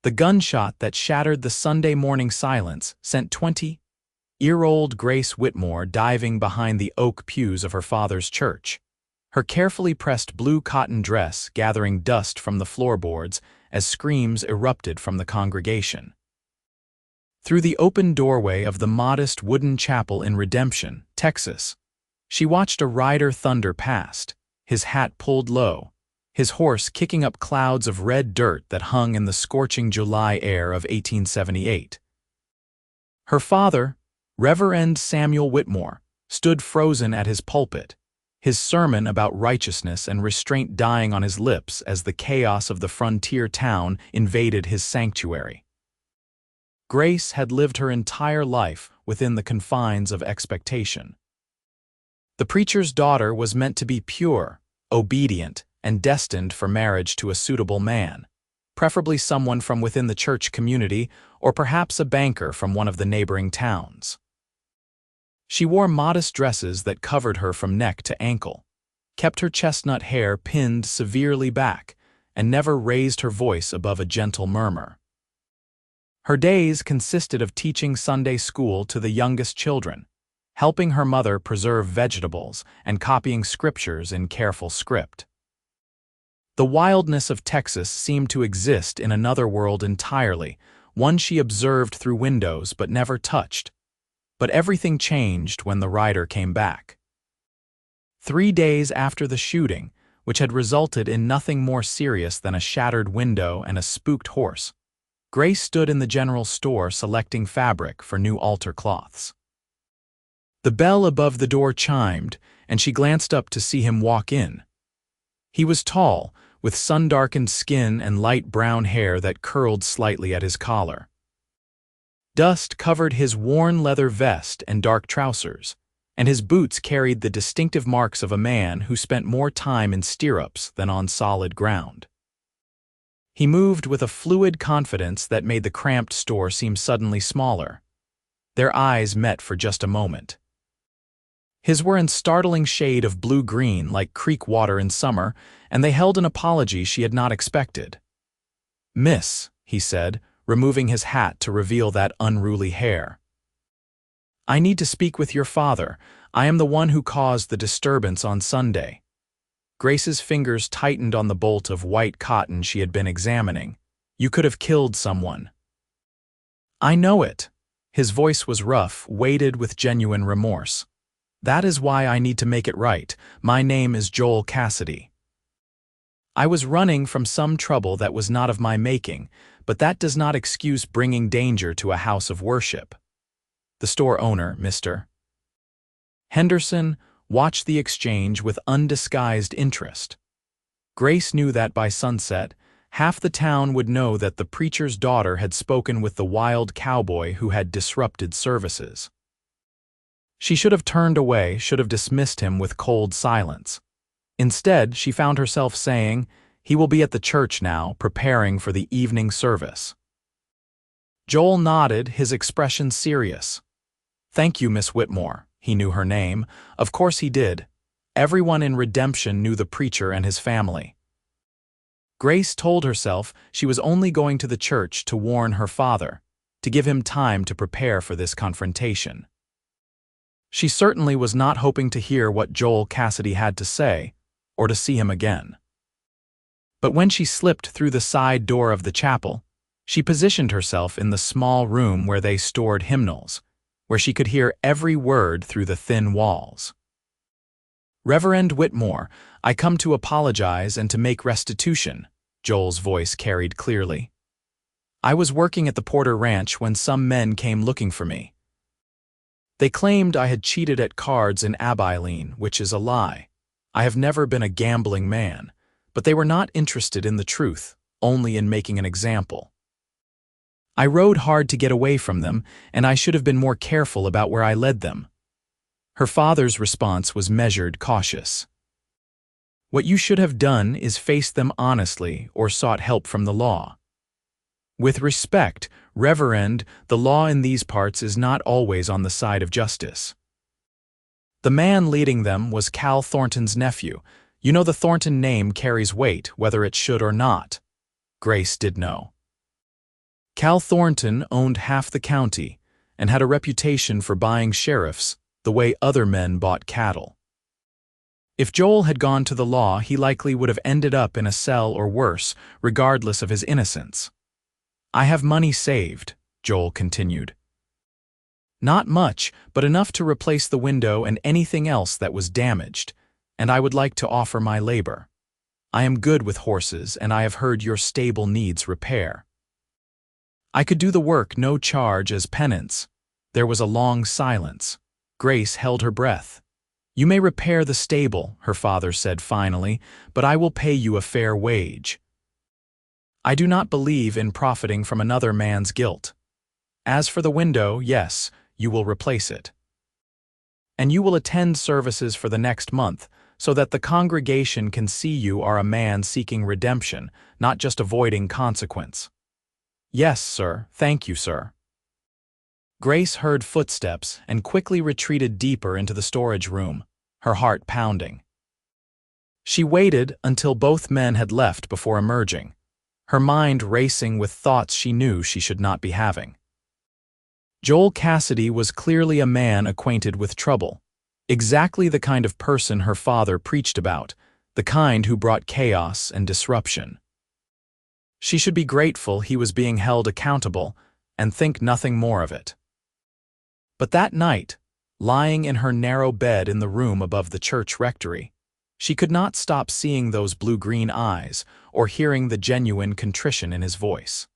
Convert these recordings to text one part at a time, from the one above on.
The gunshot that shattered the Sunday morning silence sent 20-year-old Grace Whitmore diving behind the oak pews of her father's church, her carefully pressed blue cotton dress gathering dust from the floorboards as screams erupted from the congregation. Through the open doorway of the modest wooden chapel in Redemption, Texas, she watched a rider thunder past, his hat pulled low, his horse kicking up clouds of red dirt that hung in the scorching July air of 1878. Her father, Reverend Samuel Whitmore, stood frozen at his pulpit, his sermon about righteousness and restraint dying on his lips as the chaos of the frontier town invaded his sanctuary. Grace had lived her entire life within the confines of expectation. The preacher's daughter was meant to be pure, obedient, and destined for marriage to a suitable man, preferably someone from within the church community or perhaps a banker from one of the neighboring towns. She wore modest dresses that covered her from neck to ankle, kept her chestnut hair pinned severely back, and never raised her voice above a gentle murmur. Her days consisted of teaching Sunday school to the youngest children, helping her mother preserve vegetables, and copying scriptures in careful script. The wildness of Texas seemed to exist in another world entirely, one she observed through windows but never touched. But everything changed when the rider came back. 3 days after the shooting, which had resulted in nothing more serious than a shattered window and a spooked horse, Grace stood in the general store selecting fabric for new altar cloths. The bell above the door chimed, and she glanced up to see him walk in. He was tall, with sun-darkened skin and light brown hair that curled slightly at his collar. Dust covered his worn leather vest and dark trousers, and his boots carried the distinctive marks of a man who spent more time in stirrups than on solid ground. He moved with a fluid confidence that made the cramped store seem suddenly smaller. Their eyes met for just a moment. His were in startling shade of blue-green like creek water in summer, and they held an apology she had not expected. "Miss," he said, removing his hat to reveal that unruly hair. "I need to speak with your father. I am the one who caused the disturbance on Sunday." Grace's fingers tightened on the bolt of white cotton she had been examining. "You could have killed someone." "I know it." His voice was rough, weighted with genuine remorse. "That is why I need to make it right. My name is Joel Cassidy. I was running from some trouble that was not of my making, but that does not excuse bringing danger to a house of worship." The store owner, Mr. Henderson, watched the exchange with undisguised interest. Grace knew that by sunset, half the town would know that the preacher's daughter had spoken with the wild cowboy who had disrupted services. She should have turned away, should have dismissed him with cold silence. Instead, she found herself saying, "He will be at the church now, preparing for the evening service." Joel nodded, his expression serious. "Thank you, Miss Whitmore." He knew her name. Of course he did. Everyone in Redemption knew the preacher and his family. Grace told herself she was only going to the church to warn her father, to give him time to prepare for this confrontation. She certainly was not hoping to hear what Joel Cassidy had to say, or to see him again. But when she slipped through the side door of the chapel, she positioned herself in the small room where they stored hymnals, where she could hear every word through the thin walls. "Reverend Whitmore, I come to apologize and to make restitution," Joel's voice carried clearly. "I was working at the Porter Ranch when some men came looking for me. They claimed I had cheated at cards in Abilene, which is a lie. I have never been a gambling man, but they were not interested in the truth, only in making an example. I rode hard to get away from them, and I should have been more careful about where I led them." Her father's response was measured, cautious. "What you should have done is faced them honestly or sought help from the law. With respect, Reverend, the law in these parts is not always on the side of justice." The man leading them was Cal Thornton's nephew. You know the Thornton name carries weight, whether it should or not. Grace did know. Cal Thornton owned half the county and had a reputation for buying sheriffs the way other men bought cattle. If Joel had gone to the law, he likely would have ended up in a cell or worse, regardless of his innocence. "I have money saved," Joel continued. "Not much, but enough to replace the window and anything else that was damaged, and I would like to offer my labor. I am good with horses, and I have heard your stable needs repair. I could do the work, no charge, as penance." There was a long silence. Grace held her breath. "You may repair the stable," her father said finally, "but I will pay you a fair wage. I do not believe in profiting from another man's guilt. As for the window, yes, you will replace it. And you will attend services for the next month, so that the congregation can see you are a man seeking redemption, not just avoiding consequence." "Yes, sir. Thank you, sir." Grace heard footsteps and quickly retreated deeper into the storage room, her heart pounding. She waited until both men had left before emerging, her mind racing with thoughts she knew she should not be having. Joel Cassidy was clearly a man acquainted with trouble, exactly the kind of person her father preached about, the kind who brought chaos and disruption. She should be grateful he was being held accountable and think nothing more of it. But that night, lying in her narrow bed in the room above the church rectory, she could not stop seeing those blue-green eyes or hearing the genuine contrition in his voice.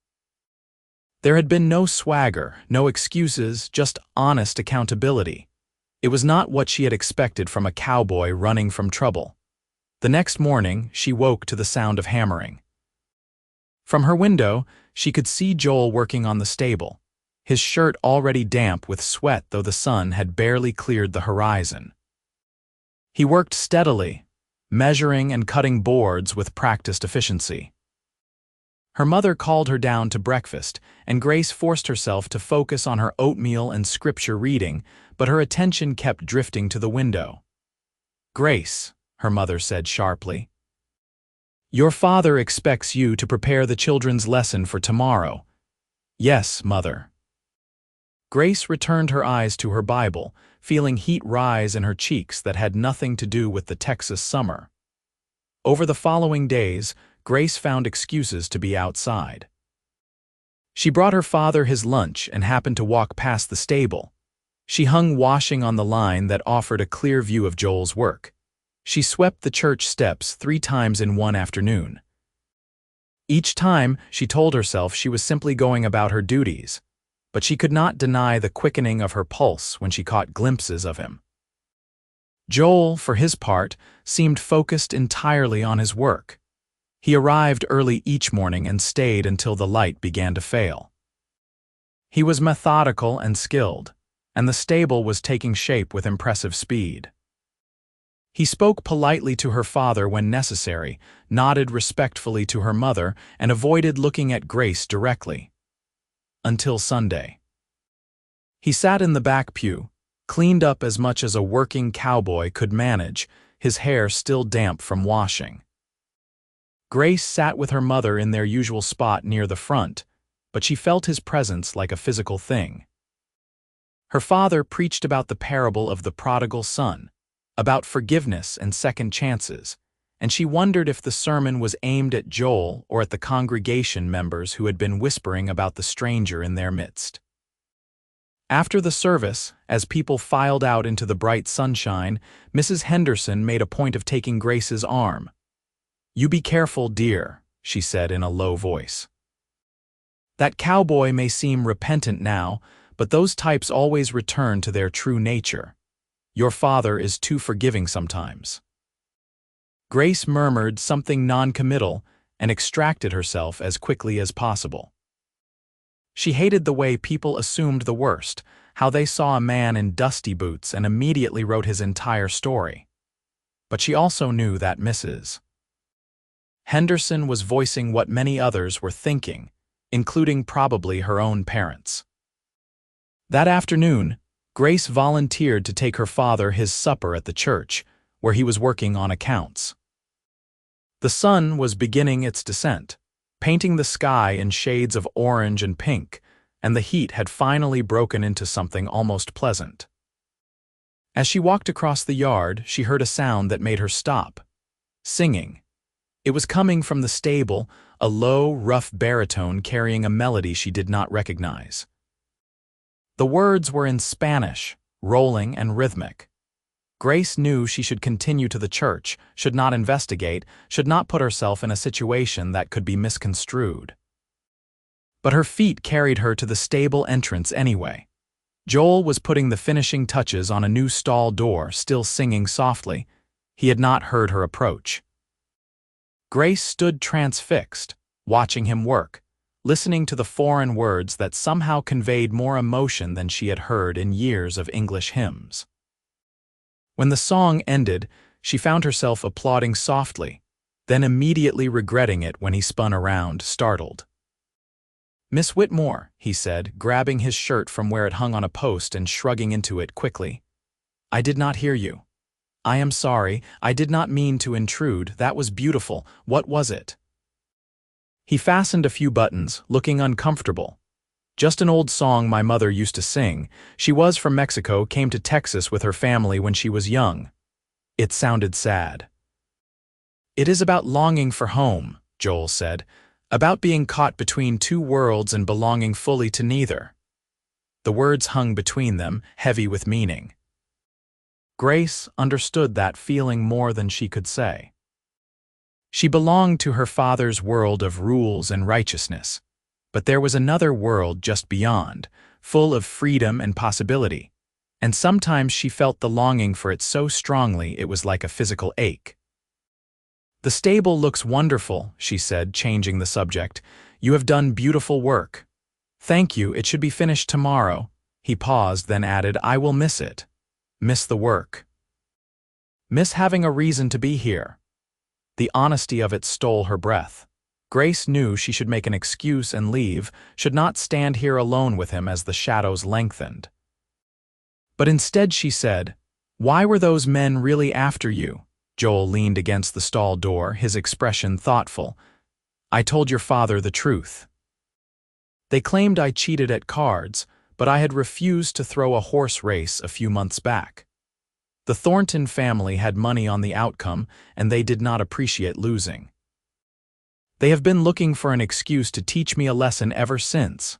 There had been no swagger, no excuses, just honest accountability. It was not what she had expected from a cowboy running from trouble. The next morning, she woke to the sound of hammering. From her window, she could see Joel working on the stable, his shirt already damp with sweat though the sun had barely cleared the horizon. He worked steadily, measuring and cutting boards with practiced efficiency. Her mother called her down to breakfast, and Grace forced herself to focus on her oatmeal and scripture reading, but her attention kept drifting to the window. "Grace," her mother said sharply, "your father expects you to prepare the children's lesson for tomorrow." "Yes, mother." Grace returned her eyes to her Bible, feeling heat rise in her cheeks that had nothing to do with the Texas summer. Over the following days, Grace found excuses to be outside. She brought her father his lunch and happened to walk past the stable. She hung washing on the line that offered a clear view of Joel's work. She swept the church steps 3 times in one afternoon. Each time, she told herself she was simply going about her duties, but she could not deny the quickening of her pulse when she caught glimpses of him. Joel, for his part, seemed focused entirely on his work. He arrived early each morning and stayed until the light began to fail. He was methodical and skilled, and the stable was taking shape with impressive speed. He spoke politely to her father when necessary, nodded respectfully to her mother, and avoided looking at Grace directly. Until Sunday. He sat in the back pew, cleaned up as much as a working cowboy could manage, his hair still damp from washing. Grace sat with her mother in their usual spot near the front, but she felt his presence like a physical thing. Her father preached about the parable of the prodigal son, about forgiveness and second chances, and she wondered if the sermon was aimed at Joel or at the congregation members who had been whispering about the stranger in their midst. After the service, as people filed out into the bright sunshine, Mrs. Henderson made a point of taking Grace's arm. "You be careful, dear," she said in a low voice. "That cowboy may seem repentant now, but those types always return to their true nature. Your father is too forgiving sometimes." Grace murmured something non-committal and extracted herself as quickly as possible. She hated the way people assumed the worst, how they saw a man in dusty boots and immediately wrote his entire story. But she also knew that Mrs. Henderson was voicing what many others were thinking, including probably her own parents. That afternoon, Grace volunteered to take her father his supper at the church, where he was working on accounts. The sun was beginning its descent, painting the sky in shades of orange and pink, and the heat had finally broken into something almost pleasant. As she walked across the yard, she heard a sound that made her stop. Singing. It was coming from the stable, a low, rough baritone carrying a melody she did not recognize. The words were in Spanish, rolling and rhythmic. Grace knew she should continue to the church, should not investigate, should not put herself in a situation that could be misconstrued. But her feet carried her to the stable entrance anyway. Joel was putting the finishing touches on a new stall door, still singing softly. He had not heard her approach. Grace stood transfixed, watching him work, listening to the foreign words that somehow conveyed more emotion than she had heard in years of English hymns. When the song ended, she found herself applauding softly, then immediately regretting it when he spun around, startled. "Miss Whitmore," he said, grabbing his shirt from where it hung on a post and shrugging into it quickly. "I did not hear you. I am sorry, I did not mean to intrude, that was beautiful, what was it?" He fastened a few buttons, looking uncomfortable. "Just an old song my mother used to sing. She was from Mexico, came to Texas with her family when she was young." It sounded sad. "It is about longing for home," Joel said, "about being caught between two worlds and belonging fully to neither." The words hung between them, heavy with meaning. Grace understood that feeling more than she could say. She belonged to her father's world of rules and righteousness, but there was another world just beyond, full of freedom and possibility, and sometimes she felt the longing for it so strongly it was like a physical ache. "The stable looks wonderful," she said, changing the subject. "You have done beautiful work." "Thank you, it should be finished tomorrow." He paused, then added, "I will miss it. Miss the work. Miss having a reason to be here." The honesty of it stole her breath. Grace knew she should make an excuse and leave, should not stand here alone with him as the shadows lengthened. But instead she said, "Why were those men really after you?" Joel leaned against the stall door, his expression thoughtful. "I told your father the truth. They claimed I cheated at cards, but I had refused to throw a horse race a few months back. The Thornton family had money on the outcome, and they did not appreciate losing. They have been looking for an excuse to teach me a lesson ever since.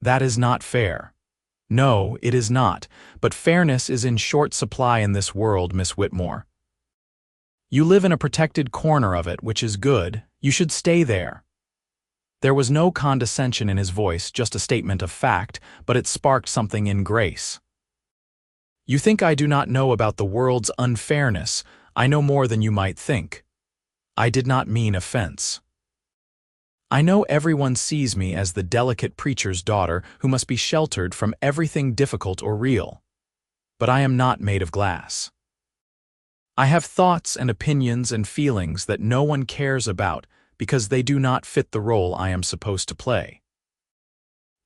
That is not fair. No, it is not, but fairness is in short supply in this world, Miss Whitmore. You live in a protected corner of it, which is good. You should stay there." There was no condescension in his voice, just a statement of fact, but it sparked something in Grace. "You think I do not know about the world's unfairness. I know more than you might think. I did not mean offense. I know everyone sees me as the delicate preacher's daughter who must be sheltered from everything difficult or real. But I am not made of glass. I have thoughts and opinions and feelings that no one cares about because they do not fit the role I am supposed to play."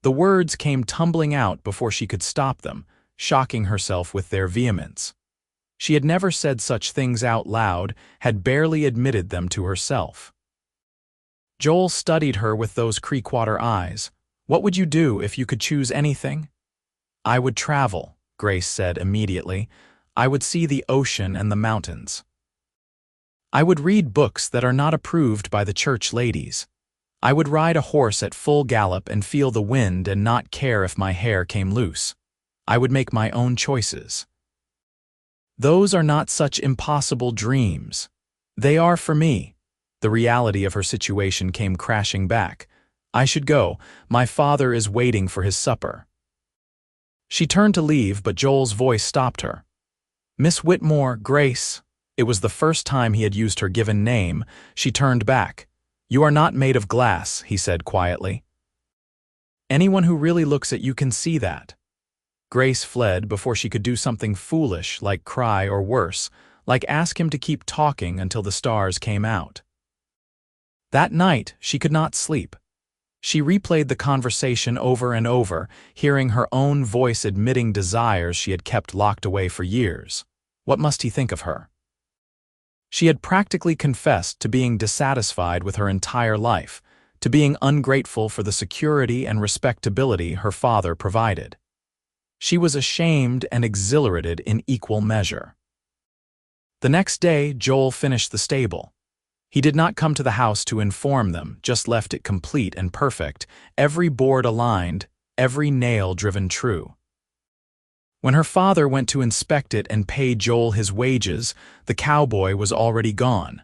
The words came tumbling out before she could stop them, shocking herself with their vehemence. She had never said such things out loud, had barely admitted them to herself. Joel studied her with those Creekwater eyes. "What would you do if you could choose anything?" "I would travel," Grace said immediately. "I would see the ocean and the mountains. I would read books that are not approved by the church ladies. I would ride a horse at full gallop and feel the wind and not care if my hair came loose. I would make my own choices. Those are not such impossible dreams. They are for me." The reality of her situation came crashing back. "I should go. My father is waiting for his supper." She turned to leave, but Joel's voice stopped her. "Miss Whitmore, Grace." It was the first time he had used her given name. She turned back. "You are not made of glass," he said quietly. "Anyone who really looks at you can see that." Grace fled before she could do something foolish like cry or worse, like ask him to keep talking until the stars came out. That night, she could not sleep. She replayed the conversation over and over, hearing her own voice admitting desires she had kept locked away for years. What must he think of her? She had practically confessed to being dissatisfied with her entire life, to being ungrateful for the security and respectability her father provided. She was ashamed and exhilarated in equal measure. The next day, Joel finished the stable. He did not come to the house to inform them, just left it complete and perfect, every board aligned, every nail driven true. When her father went to inspect it and pay Joel his wages, the cowboy was already gone.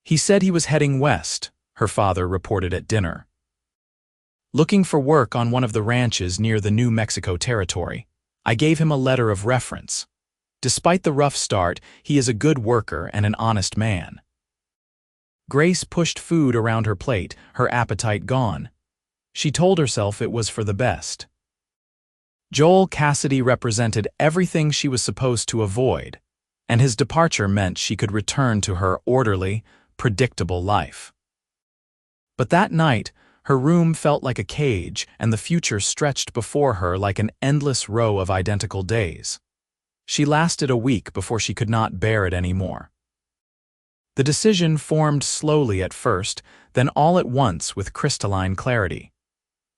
He said he was heading west, her father reported at dinner. Looking for work on one of the ranches near the New Mexico territory. I gave him a letter of reference. Despite the rough start, he is a good worker and an honest man. Grace pushed food around her plate, her appetite gone. She told herself it was for the best. Joel Cassidy represented everything she was supposed to avoid, and his departure meant she could return to her orderly, predictable life. But that night, her room felt like a cage, and the future stretched before her like an endless row of identical days. She lasted a week before she could not bear it anymore. The decision formed slowly at first, then all at once with crystalline clarity.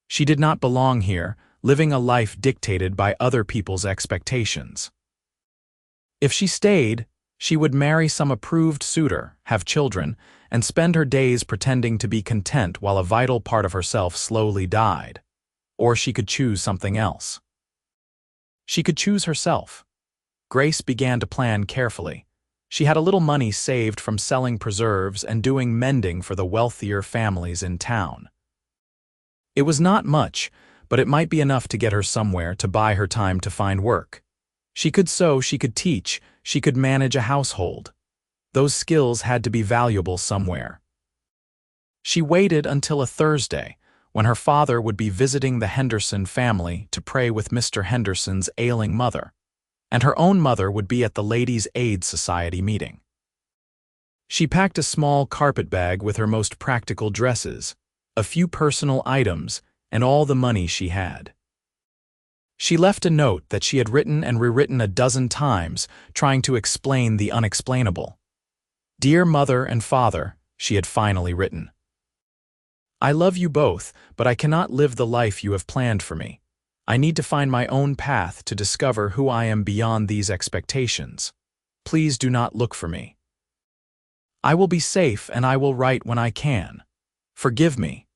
She did not belong here, living a life dictated by other people's expectations. If she stayed, she would marry some approved suitor, have children, and spend her days pretending to be content while a vital part of herself slowly died. Or she could choose something else. She could choose herself. Grace began to plan carefully. She had a little money saved from selling preserves and doing mending for the wealthier families in town. It was not much, but it might be enough to get her somewhere to buy her time to find work. She could sew, she could teach, she could manage a household. Those skills had to be valuable somewhere. She waited until a Thursday, when her father would be visiting the Henderson family to pray with Mr. Henderson's ailing mother, and her own mother would be at the Ladies' Aid Society meeting. She packed a small carpet bag with her most practical dresses, a few personal items, and all the money she had. She left a note that she had written and rewritten a dozen times, trying to explain the unexplainable. "Dear Mother and Father," she had finally written. "I love you both, but I cannot live the life you have planned for me. I need to find my own path to discover who I am beyond these expectations. Please do not look for me. I will be safe and I will write when I can. Forgive me.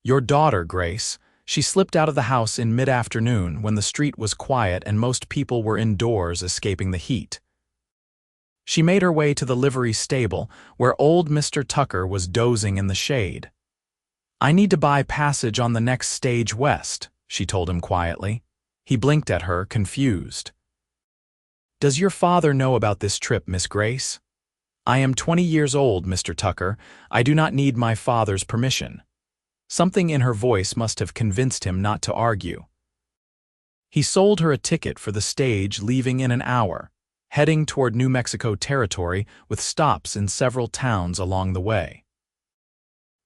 Your daughter, Grace." She slipped out of the house in mid-afternoon when the street was quiet and most people were indoors escaping the heat. She made her way to the livery stable, where old Mr. Tucker was dozing in the shade. "I need to buy passage on the next stage west," she told him quietly. He blinked at her, confused. "Does your father know about this trip, Miss Grace?" "I am 20 years old, Mr. Tucker. I do not need my father's permission." Something in her voice must have convinced him not to argue. He sold her a ticket for the stage leaving in an hour, heading toward New Mexico territory with stops in several towns along the way.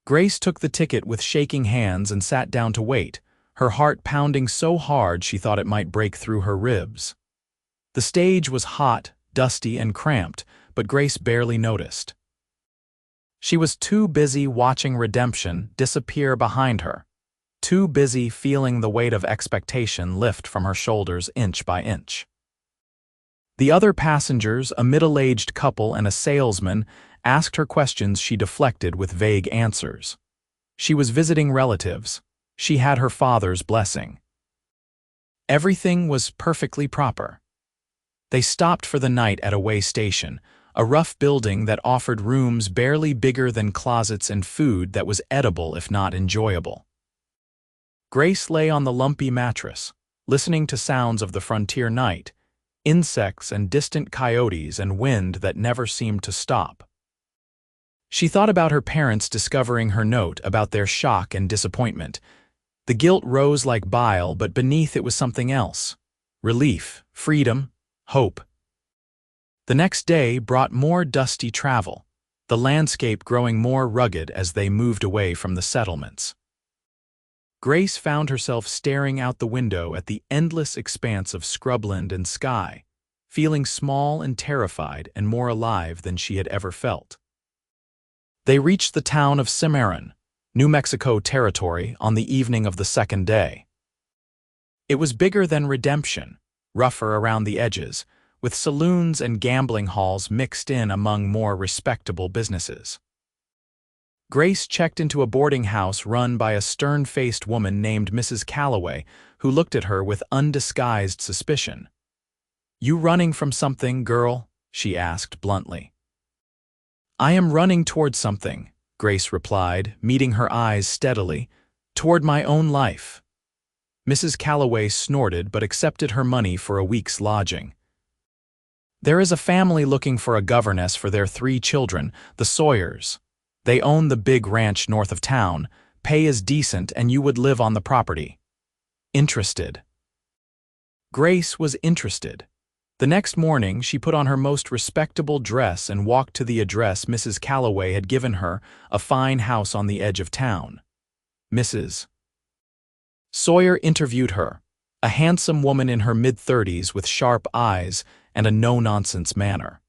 Grace took the ticket with shaking hands and sat down to wait, her heart pounding so hard she thought it might break through her ribs. The stage was hot, dusty, and cramped, but Grace barely noticed. She was too busy watching redemption disappear behind her, too busy feeling the weight of expectation lift from her shoulders inch by inch. The other passengers, a middle-aged couple and a salesman, asked her questions she deflected with vague answers. She was visiting relatives. She had her father's blessing. Everything was perfectly proper. They stopped for the night at a way station, a rough building that offered rooms barely bigger than closets and food that was edible if not enjoyable. Grace lay on the lumpy mattress, listening to sounds of the frontier night, insects and distant coyotes and wind that never seemed to stop. She thought about her parents discovering her note, about their shock and disappointment. The guilt rose like bile, but beneath it was something else. Relief, freedom, hope. The next day brought more dusty travel, the landscape growing more rugged as they moved away from the settlements. Grace found herself staring out the window at the endless expanse of scrubland and sky, feeling small and terrified and more alive than she had ever felt. They reached the town of Cimarron, New Mexico territory, on the evening of the second day. It was bigger than Redemption, rougher around the edges, with saloons and gambling halls mixed in among more respectable businesses. Grace checked into a boarding house run by a stern-faced woman named Mrs. Calloway, who looked at her with undisguised suspicion. "You running from something, girl?" she asked bluntly. "I am running toward something," Grace replied, meeting her eyes steadily. "Toward my own life." Mrs. Calloway snorted but accepted her money for a week's lodging. "There is a family looking for a governess for their 3 children, the Sawyers. They own the big ranch north of town. Pay is decent and you would live on the property. Interested?" Grace was interested. The next morning, she put on her most respectable dress and walked to the address Mrs. Calloway had given her, a fine house on the edge of town. Mrs. Sawyer interviewed her, a handsome woman in her mid-30s with sharp eyes and a no-nonsense manner.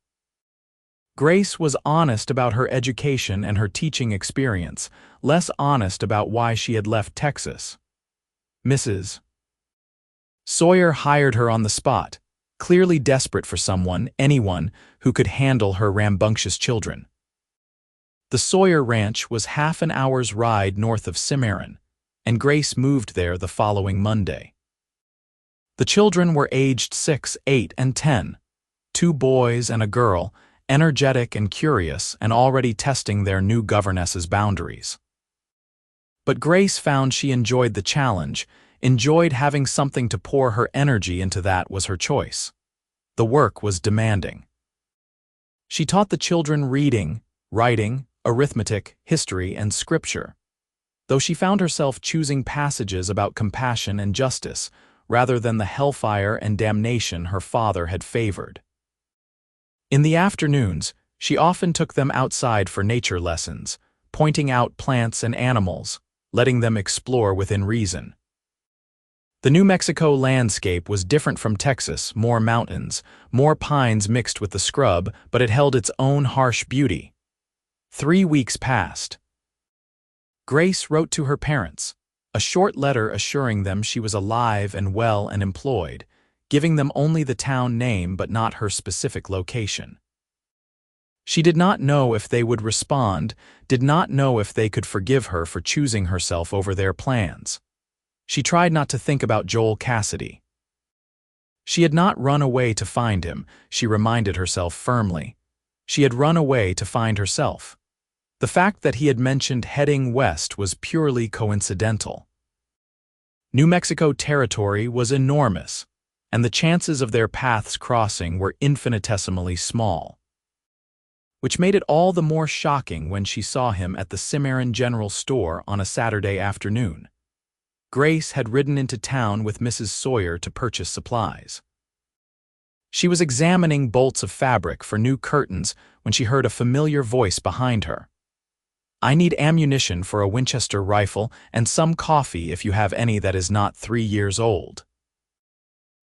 Grace was honest about her education and her teaching experience, less honest about why she had left Texas. Mrs. Sawyer hired her on the spot, clearly desperate for anyone, who could handle her rambunctious children. The Sawyer Ranch was half an hour's ride north of Cimarron, and Grace moved there the following Monday. The children were aged 6, 8, and 10, 2 boys and a girl, energetic and curious and already testing their new governess's boundaries. But Grace found she enjoyed the challenge, enjoyed having something to pour her energy into. That was her choice. The work was demanding. She taught the children reading, writing, arithmetic, history, and scripture, though she found herself choosing passages about compassion and justice rather than the hellfire and damnation her father had favored. In the afternoons, she often took them outside for nature lessons, pointing out plants and animals, letting them explore within reason. The New Mexico landscape was different from Texas, more mountains, more pines mixed with the scrub, but it held its own harsh beauty. 3 weeks passed. Grace wrote to her parents, a short letter assuring them she was alive and well and employed, giving them only the town name but not her specific location. She did not know if they would respond, did not know if they could forgive her for choosing herself over their plans. She tried not to think about Joel Cassidy. She had not run away to find him, she reminded herself firmly. She had run away to find herself. The fact that he had mentioned heading west was purely coincidental. New Mexico territory was enormous, and the chances of their paths crossing were infinitesimally small, which made it all the more shocking when she saw him at the Cimarron General Store on a Saturday afternoon. Grace had ridden into town with Mrs. Sawyer to purchase supplies. She was examining bolts of fabric for new curtains when she heard a familiar voice behind her. "I need ammunition for a Winchester rifle and some coffee if you have any that is not 3 years old."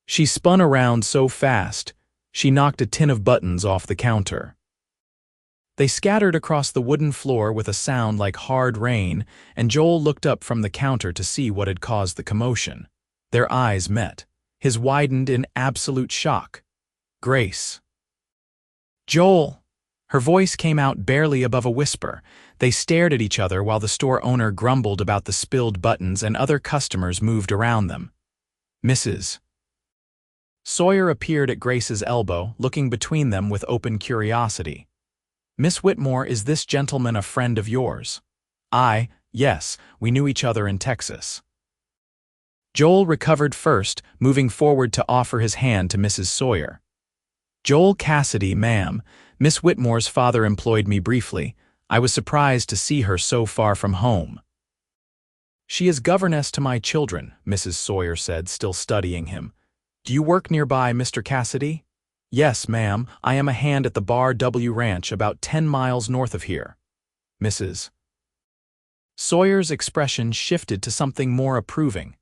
She spun around so fast, she knocked a tin of buttons off the counter. They scattered across the wooden floor with a sound like hard rain, and Joel looked up from the counter to see what had caused the commotion. Their eyes met. His widened in absolute shock. "Grace." "Joel." Her voice came out barely above a whisper. They stared at each other while the store owner grumbled about the spilled buttons and other customers moved around them. Mrs. Sawyer appeared at Grace's elbow, looking between them with open curiosity. "Miss Whitmore, is this gentleman a friend of yours?" Yes, we knew each other in Texas." Joel recovered first, moving forward to offer his hand to Mrs. Sawyer. "Joel Cassidy, ma'am. Miss Whitmore's father employed me briefly. I was surprised to see her so far from home." "She is governess to my children," Mrs. Sawyer said, still studying him. "Do you work nearby, Mr. Cassidy?" "Yes, ma'am. I am a hand at the Bar W Ranch about 10 miles north of here." Mrs. Sawyer's expression shifted to something more approving.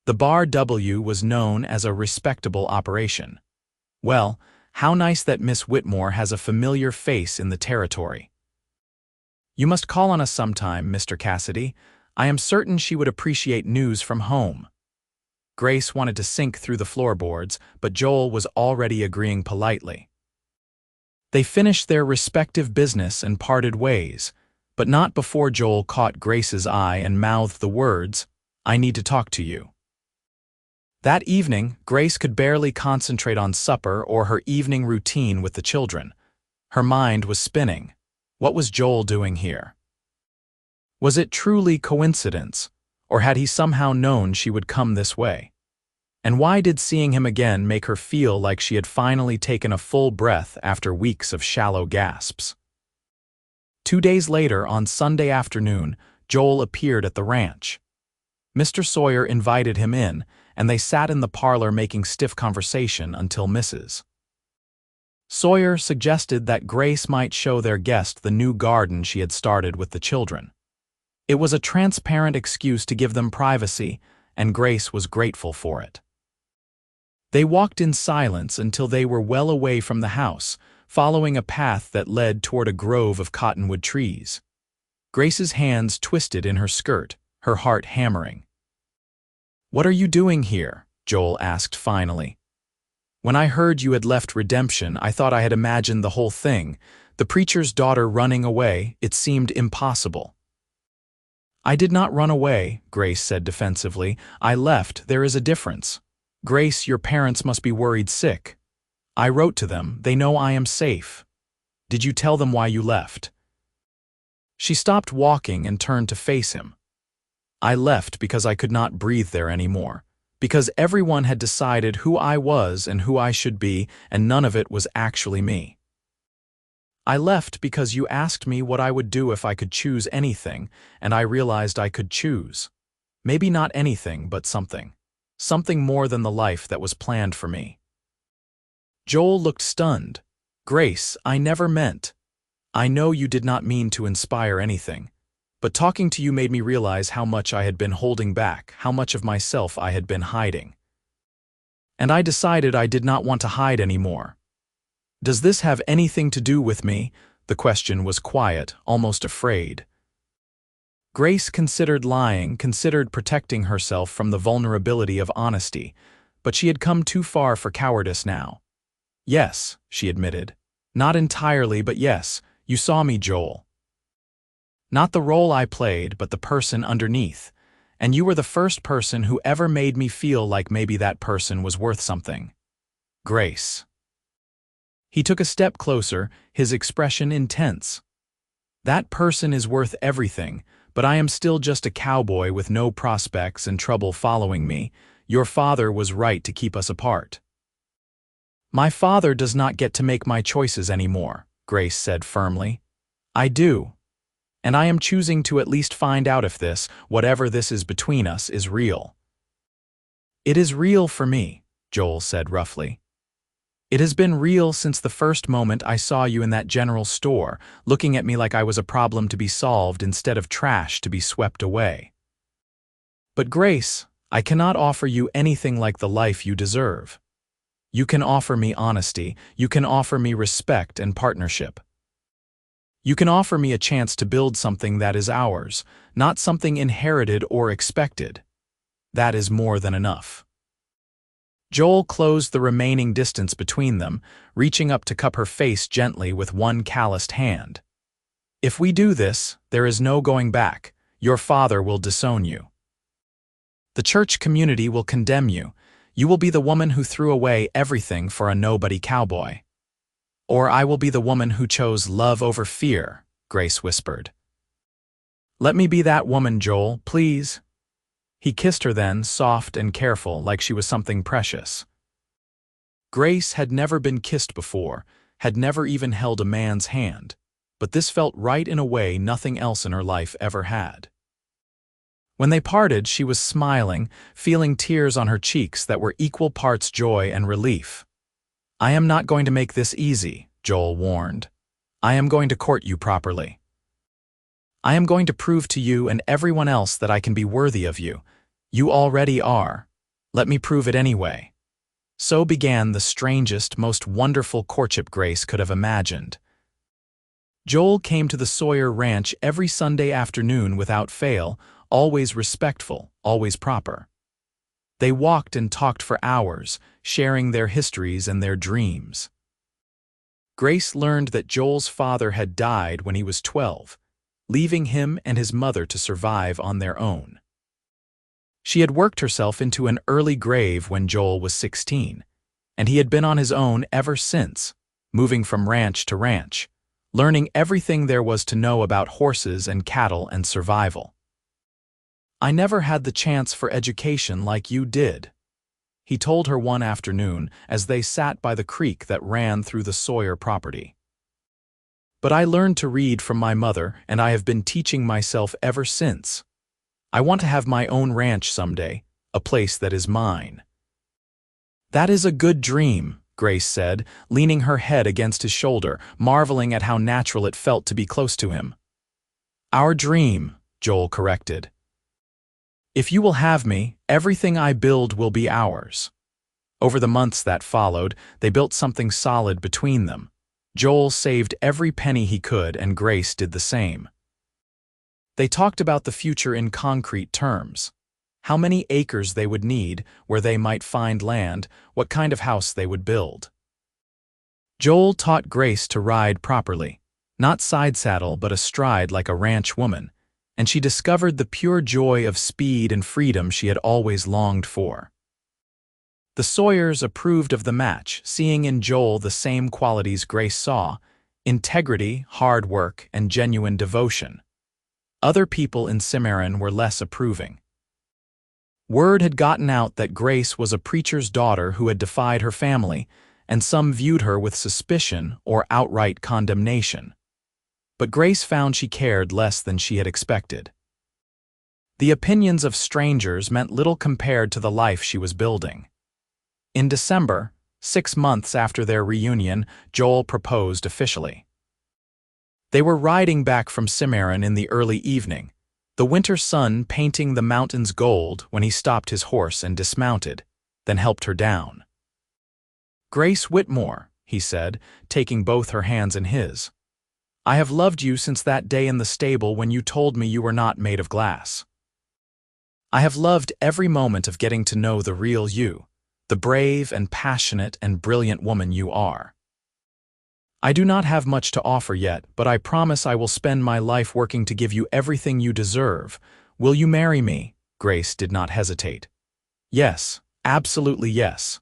The Bar W was known as a respectable operation. "Well, how nice that Miss Whitmore has a familiar face in the territory." You must call on us sometime, Mr. Cassidy. I am certain she would appreciate news from home." Grace wanted to sink through the floorboards, but Joel was already agreeing politely. They finished their respective business and parted ways, but not before Joel caught Grace's eye and mouthed the words, "I need to talk to you." That evening, Grace could barely concentrate on supper or her evening routine with the children. Her mind was spinning. What was Joel doing here? Was it truly coincidence, or had he somehow known she would come this way? And why did seeing him again make her feel like she had finally taken a full breath after weeks of shallow gasps? 2 days later, on Sunday afternoon, Joel appeared at the ranch. Mr. Sawyer invited him in, and they sat in the parlor making stiff conversation until Mrs. Sawyer suggested that Grace might show their guest the new garden she had started with the children. It was a transparent excuse to give them privacy, and Grace was grateful for it. They walked in silence until they were well away from the house, following a path that led toward a grove of cottonwood trees. Grace's hands twisted in her skirt, her heart hammering. "What are you doing here?" Joel asked finally. "When I heard you had left Redemption, I thought I had imagined the whole thing. The preacher's daughter running away, it seemed impossible." "I did not run away," Grace said defensively. "I left. There is a difference. Grace, your parents must be worried sick. I wrote to them. They know I am safe. Did you tell them why you left?" She stopped walking and turned to face him. "I left because I could not breathe there anymore, because everyone had decided who I was and who I should be, and none of it was actually me. I left because you asked me what I would do if I could choose anything, and I realized I could choose. Maybe not anything, but something. Something more than the life that was planned for me." Joel looked stunned. "Grace, I never meant. I know you did not mean to inspire anything. But talking to you made me realize how much I had been holding back, how much of myself I had been hiding. And I decided I did not want to hide anymore. Does this have anything to do with me?" The question was quiet, almost afraid. Grace considered lying, considered protecting herself from the vulnerability of honesty, but she had come too far for cowardice now. "Yes," she admitted. "Not entirely, but yes, you saw me, Joel. Not the role I played, but the person underneath. And you were the first person who ever made me feel like maybe that person was worth something. Grace." He took a step closer, his expression intense. "That person is worth everything, but I am still just a cowboy with no prospects and trouble following me. Your father was right to keep us apart." "My father does not get to make my choices anymore," Grace said firmly. "I do. And I am choosing to at least find out if this, whatever this is between us, is real." "It is real for me," Joel said roughly. "It has been real since the first moment I saw you in that general store, looking at me like I was a problem to be solved instead of trash to be swept away. But Grace, I cannot offer you anything like the life you deserve. You can offer me honesty, you can offer me respect and partnership. You can offer me a chance to build something that is ours, not something inherited or expected. That is more than enough." Joel closed the remaining distance between them, reaching up to cup her face gently with one calloused hand. "If we do this, there is no going back. Your father will disown you. The church community will condemn you. You will be the woman who threw away everything for a nobody cowboy. Or I will be the woman who chose love over fear," Grace whispered. "Let me be that woman, Joel, please." He kissed her then, soft and careful, like she was something precious. Grace had never been kissed before, had never even held a man's hand, but this felt right in a way nothing else in her life ever had. When they parted, she was smiling, feeling tears on her cheeks that were equal parts joy and relief. "I am not going to make this easy," Joel warned. "I am going to court you properly. I am going to prove to you and everyone else that I can be worthy of you. You already are. Let me prove it anyway." So began the strangest, most wonderful courtship Grace could have imagined. Joel came to the Sawyer ranch every Sunday afternoon without fail, always respectful, always proper. They walked and talked for hours, sharing their histories and their dreams. Grace learned that Joel's father had died when he was 12, leaving him and his mother to survive on their own. She had worked herself into an early grave when Joel was 16, and he had been on his own ever since, moving from ranch to ranch, learning everything there was to know about horses and cattle and survival. "I never had the chance for education like you did," he told her one afternoon as they sat by the creek that ran through the Sawyer property. "But I learned to read from my mother, and I have been teaching myself ever since. I want to have my own ranch someday, a place that is mine." "That is a good dream," Grace said, leaning her head against his shoulder, marveling at how natural it felt to be close to him. "Our dream," Joel corrected. "If you will have me, everything I build will be ours." Over the months that followed, they built something solid between them. Joel saved every penny he could, and Grace did the same. They talked about the future in concrete terms. How many acres they would need, where they might find land, what kind of house they would build. Joel taught Grace to ride properly, not side saddle but astride like a ranch woman, and she discovered the pure joy of speed and freedom she had always longed for. The Sawyers approved of the match, seeing in Joel the same qualities Grace saw: integrity, hard work, and genuine devotion. Other people in Cimarron were less approving. Word had gotten out that Grace was a preacher's daughter who had defied her family, and some viewed her with suspicion or outright condemnation. But Grace found she cared less than she had expected. The opinions of strangers meant little compared to the life she was building. In December, 6 months after their reunion, Joel proposed officially. They were riding back from Cimarron in the early evening, the winter sun painting the mountains gold, when he stopped his horse and dismounted, then helped her down. "Grace Whitmore," he said, taking both her hands in his. "I have loved you since that day in the stable when you told me you were not made of glass. I have loved every moment of getting to know the real you, the brave and passionate and brilliant woman you are. I do not have much to offer yet, but I promise I will spend my life working to give you everything you deserve. Will you marry me?" Grace did not hesitate. "Yes, absolutely yes."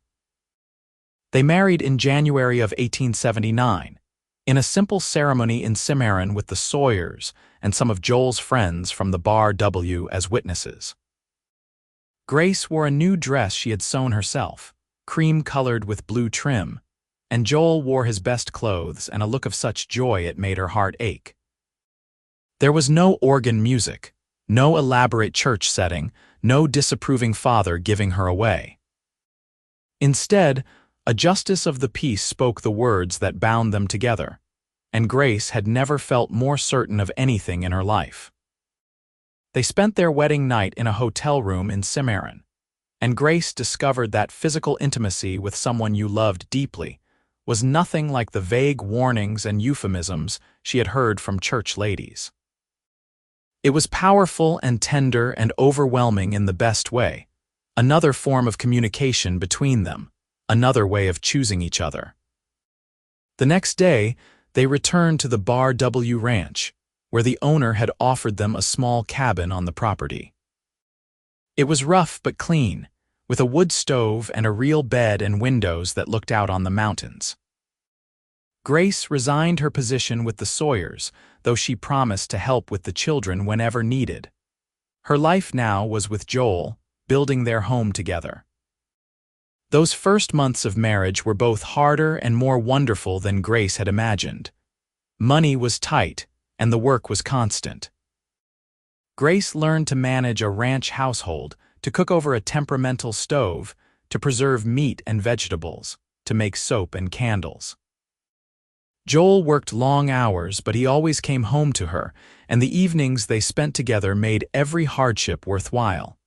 They married in January of 1879, in a simple ceremony in Cimarron with the Sawyers and some of Joel's friends from the Bar W as witnesses. Grace wore a new dress she had sewn herself, cream-colored with blue trim, and Joel wore his best clothes and a look of such joy it made her heart ache. There was no organ music, no elaborate church setting, no disapproving father giving her away. Instead, a justice of the peace spoke the words that bound them together, and Grace had never felt more certain of anything in her life. They spent their wedding night in a hotel room in Cimarron, and Grace discovered that physical intimacy with someone you loved deeply was nothing like the vague warnings and euphemisms she had heard from church ladies. It was powerful and tender and overwhelming in the best way, another form of communication between them, another way of choosing each other. The next day, they returned to the Bar W ranch, where the owner had offered them a small cabin on the property. It was rough but clean, with a wood stove and a real bed and windows that looked out on the mountains. Grace resigned her position with the Sawyers, though she promised to help with the children whenever needed. Her life now was with Joel, building their home together. Those first months of marriage were both harder and more wonderful than Grace had imagined. Money was tight, and the work was constant. Grace learned to manage a ranch household, to cook over a temperamental stove, to preserve meat and vegetables, to make soap and candles. Joel worked long hours, but he always came home to her, and the evenings they spent together made every hardship worthwhile.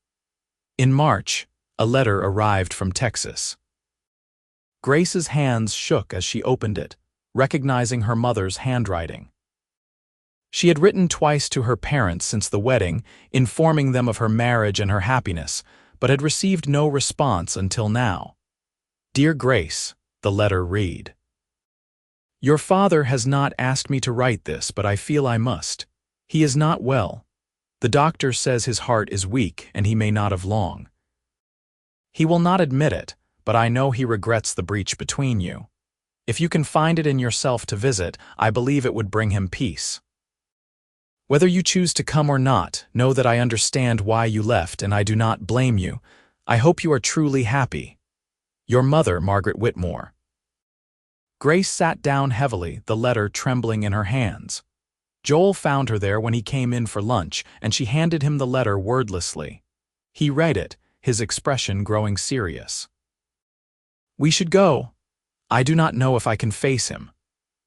In March, a letter arrived from Texas. Grace's hands shook as she opened it, recognizing her mother's handwriting. She had written twice to her parents since the wedding, informing them of her marriage and her happiness, but had received no response until now. "Dear Grace," the letter read. "Your father has not asked me to write this, but I feel I must. He is not well. The doctor says his heart is weak and he may not have long. He will not admit it, but I know he regrets the breach between you. If you can find it in yourself to visit, I believe it would bring him peace. Whether you choose to come or not, know that I understand why you left and I do not blame you. I hope you are truly happy. Your mother, Margaret Whitmore." Grace sat down heavily, the letter trembling in her hands. Joel found her there when he came in for lunch, and she handed him the letter wordlessly. He read it, his expression growing serious. "We should go. I do not know if I can face him."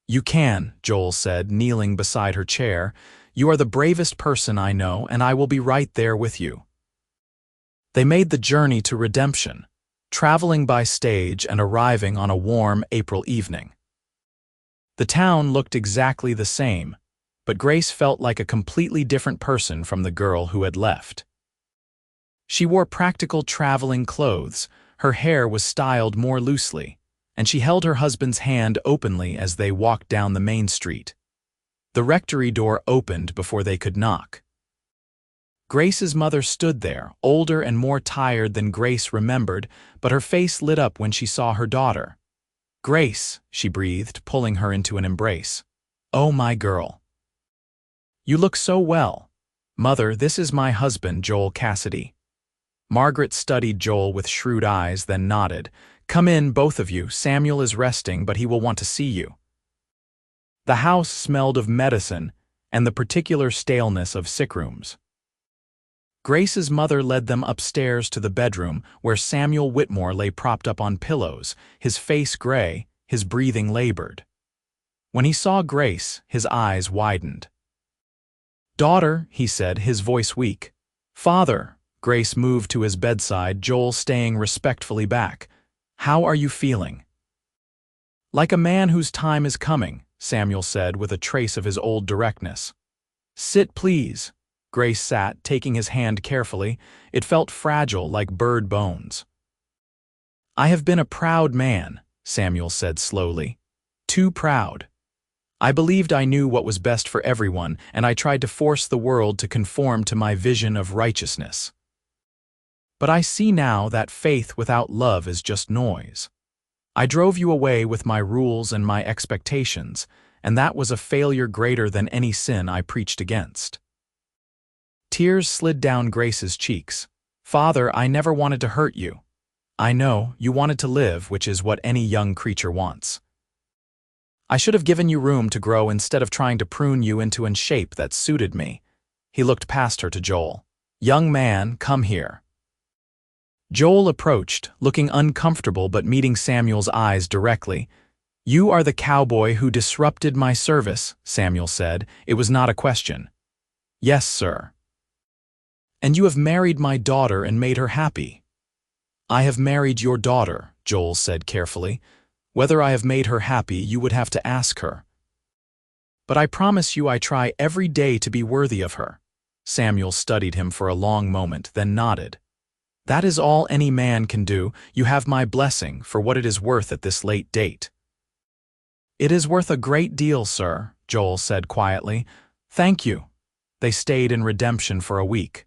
"You can," Joel said, kneeling beside her chair. "You are the bravest person I know, and I will be right there with you." They made the journey to Redemption, traveling by stage and arriving on a warm April evening. The town looked exactly the same, but Grace felt like a completely different person from the girl who had left. She wore practical traveling clothes, her hair was styled more loosely, and she held her husband's hand openly as they walked down the main street. The rectory door opened before they could knock. Grace's mother stood there, older and more tired than Grace remembered, but her face lit up when she saw her daughter. "Grace," she breathed, pulling her into an embrace. "Oh, my girl. You look so well. Mother, this is my husband, Joel Cassidy." Margaret studied Joel with shrewd eyes, then nodded. "Come in, both of you. Samuel is resting, but he will want to see you." The house smelled of medicine and the particular staleness of sick rooms. Grace's mother led them upstairs to the bedroom where Samuel Whitmore lay propped up on pillows, his face gray, his breathing labored. When he saw Grace, his eyes widened. "Daughter," he said, his voice weak. "Father." Grace moved to his bedside, Joel staying respectfully back. "How are you feeling?" "Like a man whose time is coming," Samuel said with a trace of his old directness. "Sit, please." Grace sat, taking his hand carefully. It felt fragile, like bird bones. "I have been a proud man," Samuel said slowly. "Too proud. I believed I knew what was best for everyone, and I tried to force the world to conform to my vision of righteousness. But I see now that faith without love is just noise. I drove you away with my rules and my expectations, and that was a failure greater than any sin I preached against." Tears slid down Grace's cheeks. "Father, I never wanted to hurt you. I know, you wanted to live, which is what any young creature wants. I should have given you room to grow instead of trying to prune you into a shape that suited me." He looked past her to Joel. "Young man, come here." Joel approached, looking uncomfortable but meeting Samuel's eyes directly. "You are the cowboy who disrupted my service," Samuel said. It was not a question. "Yes, sir." "And you have married my daughter and made her happy." "I have married your daughter," Joel said carefully. "Whether I have made her happy, you would have to ask her. But I promise you I try every day to be worthy of her." Samuel studied him for a long moment, then nodded. "That is all any man can do. You have my blessing for what it is worth at this late date." "It is worth a great deal, sir," Joel said quietly. "Thank you." They stayed in Redemption for a week.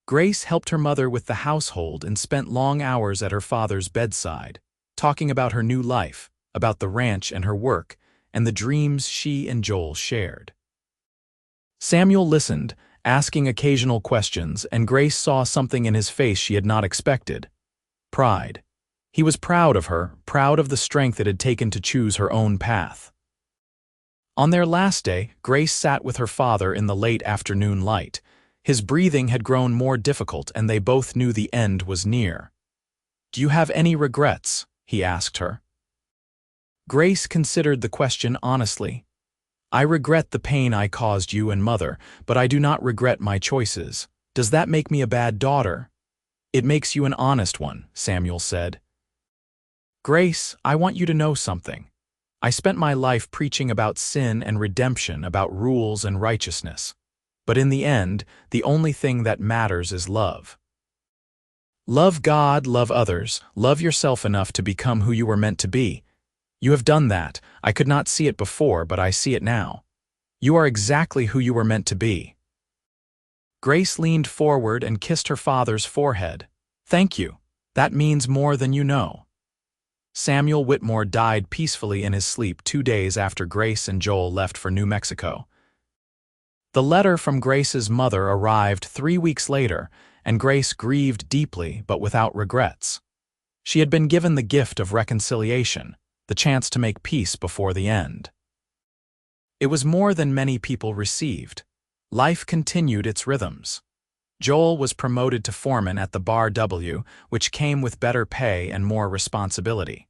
Grace helped her mother with the household and spent long hours at her father's bedside, talking about her new life, about the ranch and her work, and the dreams she and Joel shared. Samuel listened, asking occasional questions, and Grace saw something in his face she had not expected. Pride. He was proud of her, proud of the strength it had taken to choose her own path. On their last day, Grace sat with her father in the late afternoon light. His breathing had grown more difficult, and they both knew the end was near. "Do you have any regrets?" he asked her. Grace considered the question honestly. "I regret the pain I caused you and Mother, but I do not regret my choices. Does that make me a bad daughter?" "It makes you an honest one," Samuel said. "Grace, I want you to know something. I spent my life preaching about sin and redemption, about rules and righteousness. But in the end, the only thing that matters is love. Love God, love others, love yourself enough to become who you were meant to be. You have done that. I could not see it before, but I see it now. You are exactly who you were meant to be. Grace leaned forward and kissed her father's forehead. Thank you. That means more than you know. Samuel Whitmore died peacefully in his sleep 2 days after Grace and Joel left for New Mexico. The letter from Grace's mother arrived 3 weeks later, and Grace grieved deeply but without regrets. She had been given the gift of reconciliation, the chance to make peace before the end. It was more than many people received. Life continued its rhythms. Joel was promoted to foreman at the Bar W, which came with better pay and more responsibility.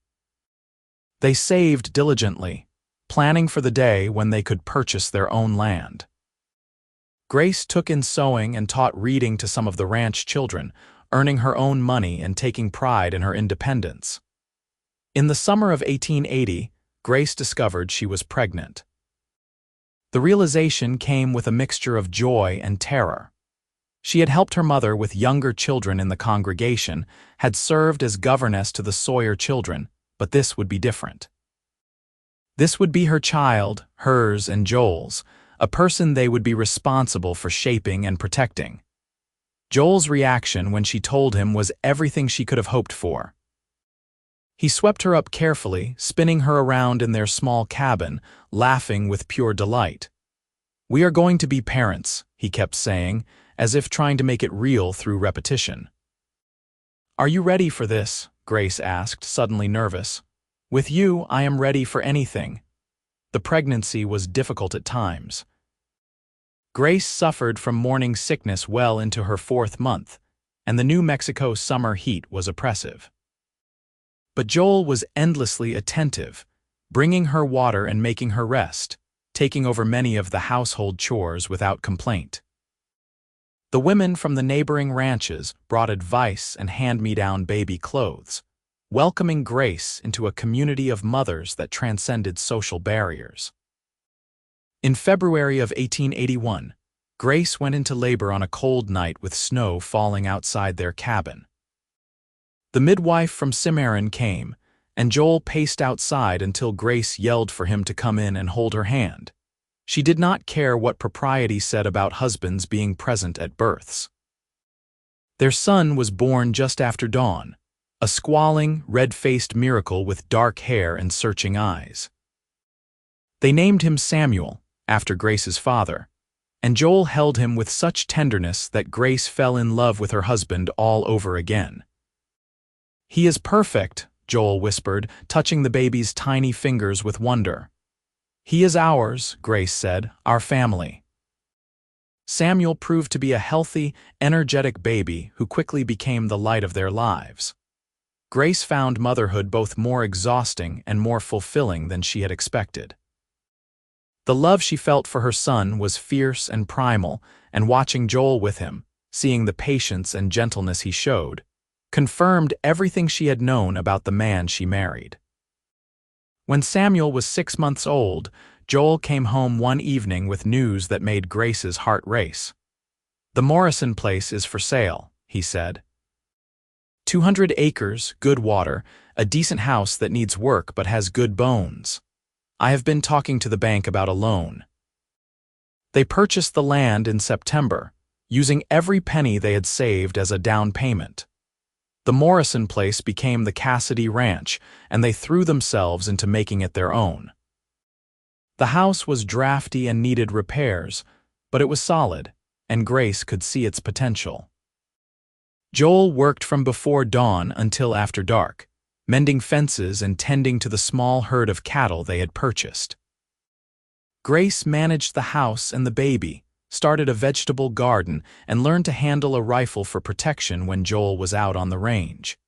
They saved diligently, planning for the day when they could purchase their own land. Grace took in sewing and taught reading to some of the ranch children, earning her own money and taking pride in her independence. In the summer of 1880, Grace discovered she was pregnant. The realization came with a mixture of joy and terror. She had helped her mother with younger children in the congregation, had served as governess to the Sawyer children, but this would be different. This would be her child, hers and Joel's, a person they would be responsible for shaping and protecting. Joel's reaction when she told him was everything she could have hoped for. He swept her up carefully, spinning her around in their small cabin, laughing with pure delight. "We are going to be parents," he kept saying, as if trying to make it real through repetition. "Are you ready for this?" Grace asked, suddenly nervous. "With you, I am ready for anything." The pregnancy was difficult at times. Grace suffered from morning sickness well into her 4th month, and the New Mexico summer heat was oppressive. But Joel was endlessly attentive, bringing her water and making her rest, taking over many of the household chores without complaint. The women from the neighboring ranches brought advice and hand-me-down baby clothes, welcoming Grace into a community of mothers that transcended social barriers. In February of 1881, Grace went into labor on a cold night with snow falling outside their cabin. The midwife from Cimarron came, and Joel paced outside until Grace yelled for him to come in and hold her hand. She did not care what propriety said about husbands being present at births. Their son was born just after dawn, a squalling, red-faced miracle with dark hair and searching eyes. They named him Samuel, after Grace's father, and Joel held him with such tenderness that Grace fell in love with her husband all over again. "He is perfect," Joel whispered, touching the baby's tiny fingers with wonder. "He is ours," Grace said, "our family." Samuel proved to be a healthy, energetic baby who quickly became the light of their lives. Grace found motherhood both more exhausting and more fulfilling than she had expected. The love she felt for her son was fierce and primal, and watching Joel with him, seeing the patience and gentleness he showed, confirmed everything she had known about the man she married. When Samuel was 6 months old, Joel came home one evening with news that made Grace's heart race. "The Morrison place is for sale," he said. 200 acres, good water, a decent house that needs work but has good bones. I have been talking to the bank about a loan. They purchased the land in September, using every penny they had saved as a down payment. The Morrison place became the Cassidy Ranch, and they threw themselves into making it their own. The house was drafty and needed repairs, but it was solid, and Grace could see its potential. Joel worked from before dawn until after dark, mending fences and tending to the small herd of cattle they had purchased. Grace managed the house and the baby, started a vegetable garden, and learned to handle a rifle for protection when Joel was out on the range.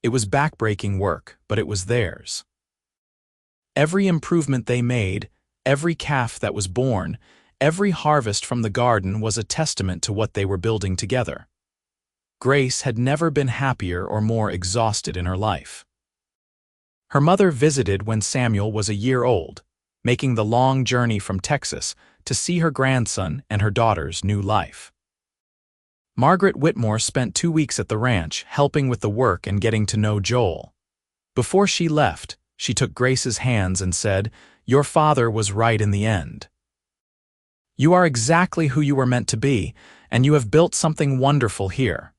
It was backbreaking work, but it was theirs. Every improvement they made, every calf that was born, every harvest from the garden was a testament to what they were building together. Grace had never been happier or more exhausted in her life. Her mother visited when Samuel was a year old, making the long journey from Texas to see her grandson and her daughter's new life. Margaret Whitmore spent 2 weeks at the ranch, helping with the work and getting to know Joel. Before she left, she took Grace's hands and said, "Your father was right in the end. You are exactly who you were meant to be, and you have built something wonderful here."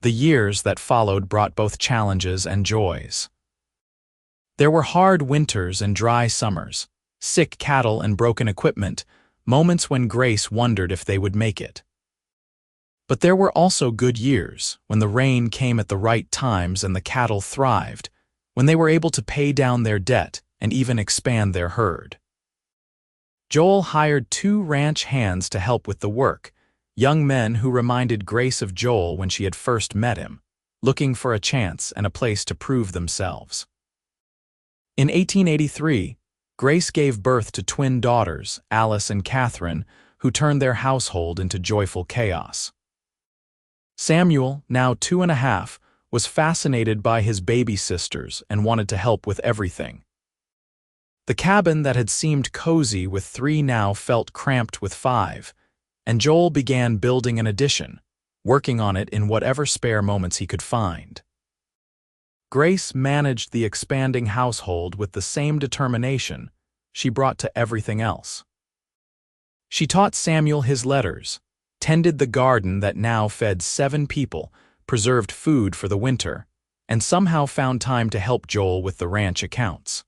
The years that followed brought both challenges and joys. There were hard winters and dry summers, sick cattle and broken equipment, moments when Grace wondered if they would make it. But there were also good years, when the rain came at the right times and the cattle thrived, when they were able to pay down their debt and even expand their herd. Joel hired 2 ranch hands to help with the work, young men who reminded Grace of Joel when she had first met him, looking for a chance and a place to prove themselves. In 1883, Grace gave birth to twin daughters, Alice and Catherine, who turned their household into joyful chaos. Samuel, now 2.5, was fascinated by his baby sisters and wanted to help with everything. The cabin that had seemed cozy with 3 now felt cramped with 5, and Joel began building an addition, working on it in whatever spare moments he could find. Grace managed the expanding household with the same determination she brought to everything else. She taught Samuel his letters, tended the garden that now fed 7 people, preserved food for the winter, and somehow found time to help Joel with the ranch accounts.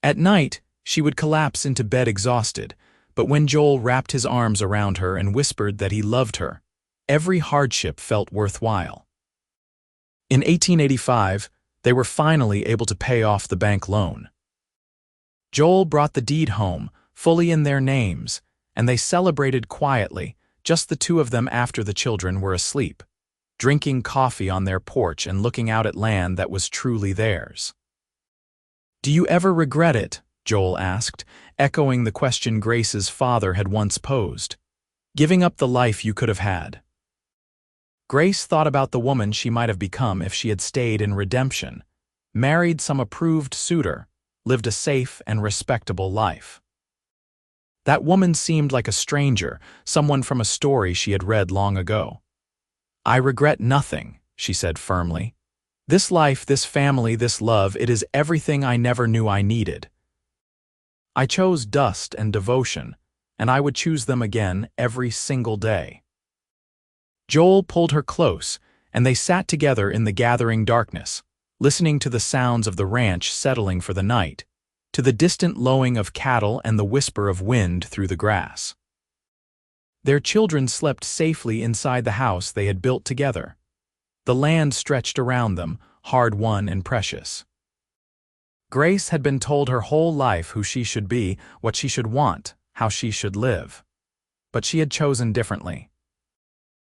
At night, she would collapse into bed exhausted, but when Joel wrapped his arms around her and whispered that he loved her, every hardship felt worthwhile. In 1885, they were finally able to pay off the bank loan. Joel brought the deed home, fully in their names, and they celebrated quietly, just the 2 of them after the children were asleep, drinking coffee on their porch and looking out at land that was truly theirs. "Do you ever regret it?" Joel asked, echoing the question Grace's father had once posed. "Giving up the life you could have had?" Grace thought about the woman she might have become if she had stayed in redemption, married some approved suitor, lived a safe and respectable life. That woman seemed like a stranger, someone from a story she had read long ago. "I regret nothing," she said firmly. "This life, this family, this love, it is everything I never knew I needed. I chose dust and devotion, and I would choose them again every single day." Joel pulled her close, and they sat together in the gathering darkness, listening to the sounds of the ranch settling for the night, to the distant lowing of cattle and the whisper of wind through the grass. Their children slept safely inside the house they had built together. The land stretched around them, hard-won and precious. Grace had been told her whole life who she should be, what she should want, how she should live. But she had chosen differently.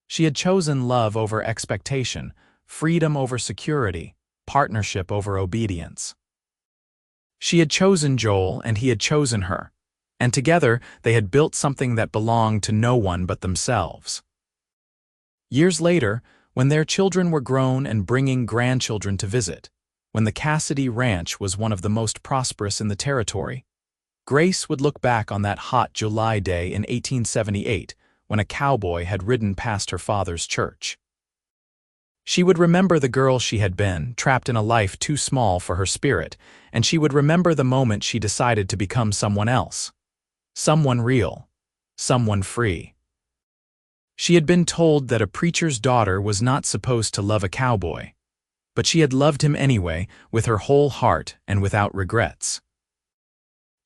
She had chosen love over expectation, freedom over security, partnership over obedience. She had chosen Joel and he had chosen her, and together they had built something that belonged to no one but themselves. Years later, when their children were grown and bringing grandchildren to visit, when the Cassidy Ranch was one of the most prosperous in the territory, Grace would look back on that hot July day in 1878 when a cowboy had ridden past her father's church. She would remember the girl she had been, trapped in a life too small for her spirit, and she would remember the moment she decided to become someone else. Someone real. Someone free. She had been told that a preacher's daughter was not supposed to love a cowboy, but she had loved him anyway, with her whole heart and without regrets.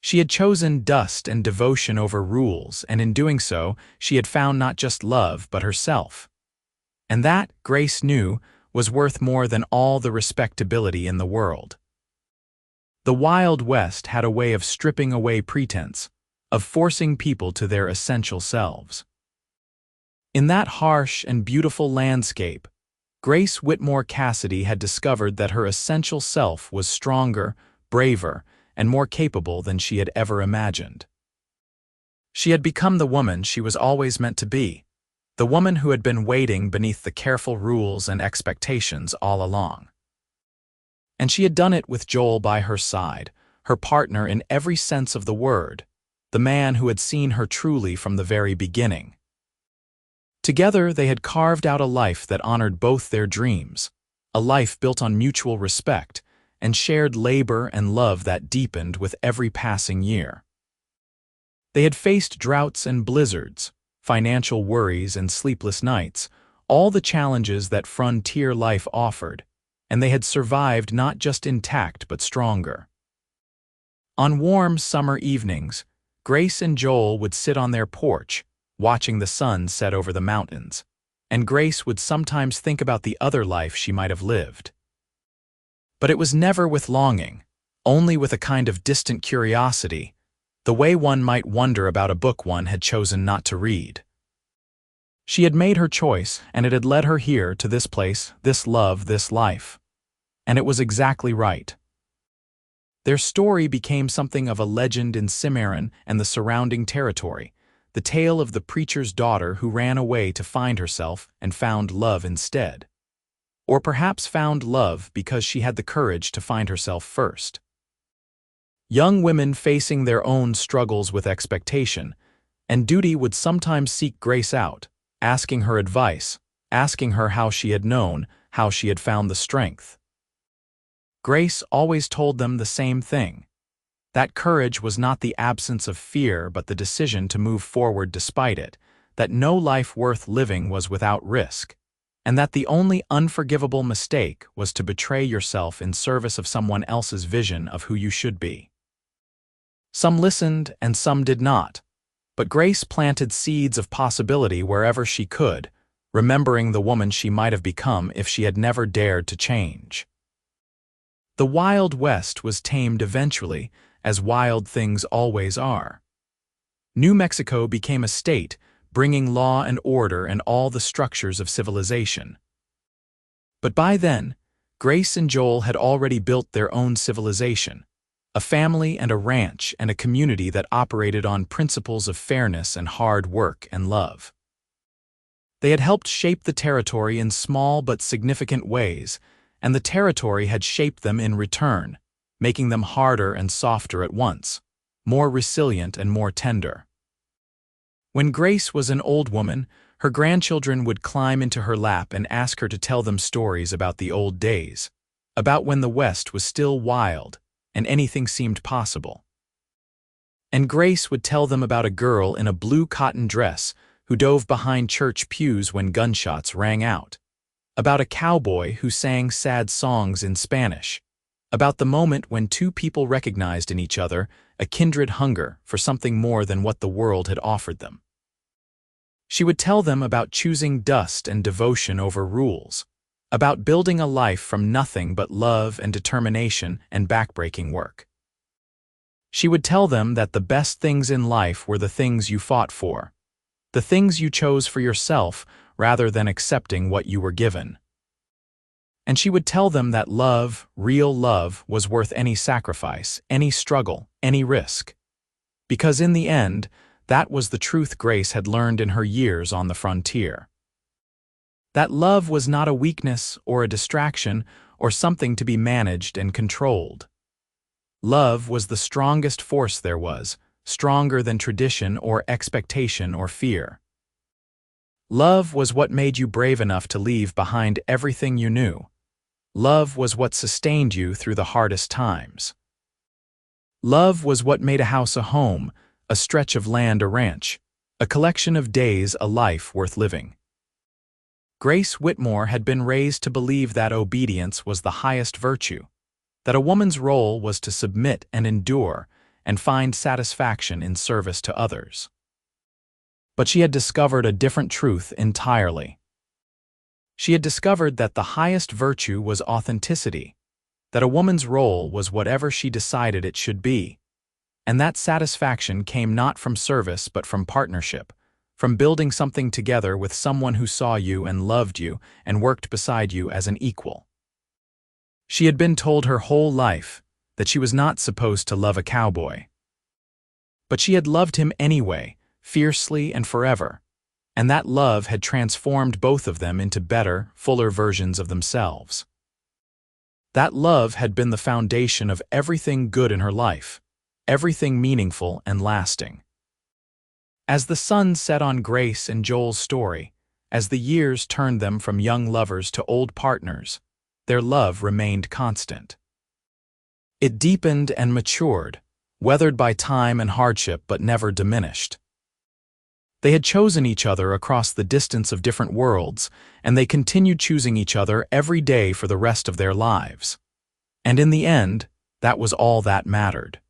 She had chosen dust and devotion over rules, and in doing so, she had found not just love, but herself. And that, Grace knew, was worth more than all the respectability in the world. The Wild West had a way of stripping away pretense, of forcing people to their essential selves. In that harsh and beautiful landscape, Grace Whitmore Cassidy had discovered that her essential self was stronger, braver, and more capable than she had ever imagined. She had become the woman she was always meant to be, the woman who had been waiting beneath the careful rules and expectations all along. And she had done it with Joel by her side, her partner in every sense of the word, the man who had seen her truly from the very beginning. Together they had carved out a life that honored both their dreams, a life built on mutual respect and shared labor and love that deepened with every passing year. They had faced droughts and blizzards, financial worries and sleepless nights, all the challenges that frontier life offered, and they had survived not just intact but stronger. On warm summer evenings, Grace and Joel would sit on their porch, watching the sun set over the mountains, and Grace would sometimes think about the other life she might have lived. But it was never with longing, only with a kind of distant curiosity, the way one might wonder about a book one had chosen not to read. She had made her choice, and it had led her here to this place, this love, this life. And it was exactly right. Their story became something of a legend in Cimarron and the surrounding territory, the tale of the preacher's daughter who ran away to find herself and found love instead. Or perhaps found love because she had the courage to find herself first. Young women facing their own struggles with expectation, and duty would sometimes seek Grace out, asking her advice, asking her how she had known, how she had found the strength. Grace always told them the same thing. That courage was not the absence of fear but the decision to move forward despite it, that no life worth living was without risk, and that the only unforgivable mistake was to betray yourself in service of someone else's vision of who you should be. Some listened and some did not, but Grace planted seeds of possibility wherever she could, remembering the woman she might have become if she had never dared to change. The Wild West was tamed eventually, as wild things always are. New Mexico became a state, bringing law and order and all the structures of civilization. But by then, Grace and Joel had already built their own civilization, a family and a ranch and a community that operated on principles of fairness and hard work and love. They had helped shape the territory in small but significant ways, and the territory had shaped them in return, making them harder and softer at once, more resilient and more tender. When Grace was an old woman, her grandchildren would climb into her lap and ask her to tell them stories about the old days, about when the West was still wild and anything seemed possible. And Grace would tell them about a girl in a blue cotton dress who dove behind church pews when gunshots rang out, about a cowboy who sang sad songs in Spanish, about the moment when two people recognized in each other a kindred hunger for something more than what the world had offered them. She would tell them about choosing dust and devotion over rules, about building a life from nothing but love and determination and backbreaking work. She would tell them that the best things in life were the things you fought for, the things you chose for yourself rather than accepting what you were given. And she would tell them that love, real love, was worth any sacrifice, any struggle, any risk. Because in the end, that was the truth Grace had learned in her years on the frontier. That love was not a weakness or a distraction or something to be managed and controlled. Love was the strongest force there was, stronger than tradition or expectation or fear. Love was what made you brave enough to leave behind everything you knew. Love was what sustained you through the hardest times. Love was what made a house a home, a stretch of land a ranch, a collection of days a life worth living. Grace Whitmore had been raised to believe that obedience was the highest virtue, that a woman's role was to submit and endure and find satisfaction in service to others. But she had discovered a different truth entirely. She had discovered that the highest virtue was authenticity, that a woman's role was whatever she decided it should be, and that satisfaction came not from service but from partnership, from building something together with someone who saw you and loved you and worked beside you as an equal. She had been told her whole life that she was not supposed to love a cowboy. But she had loved him anyway, fiercely and forever, and that love had transformed both of them into better, fuller versions of themselves. That love had been the foundation of everything good in her life, everything meaningful and lasting. As the sun set on Grace and Joel's story, as the years turned them from young lovers to old partners, their love remained constant. It deepened and matured, weathered by time and hardship but never diminished. They had chosen each other across the distance of different worlds, and they continued choosing each other every day for the rest of their lives. And in the end, that was all that mattered.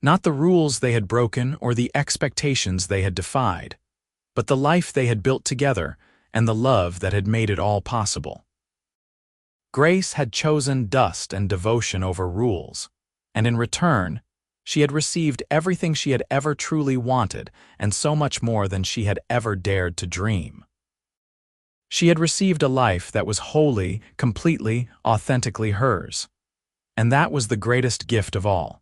Not the rules they had broken or the expectations they had defied, but the life they had built together and the love that had made it all possible. Grace had chosen dust and devotion over rules, and in return, she had received everything she had ever truly wanted and so much more than she had ever dared to dream. She had received a life that was wholly, completely, authentically hers. And that was the greatest gift of all.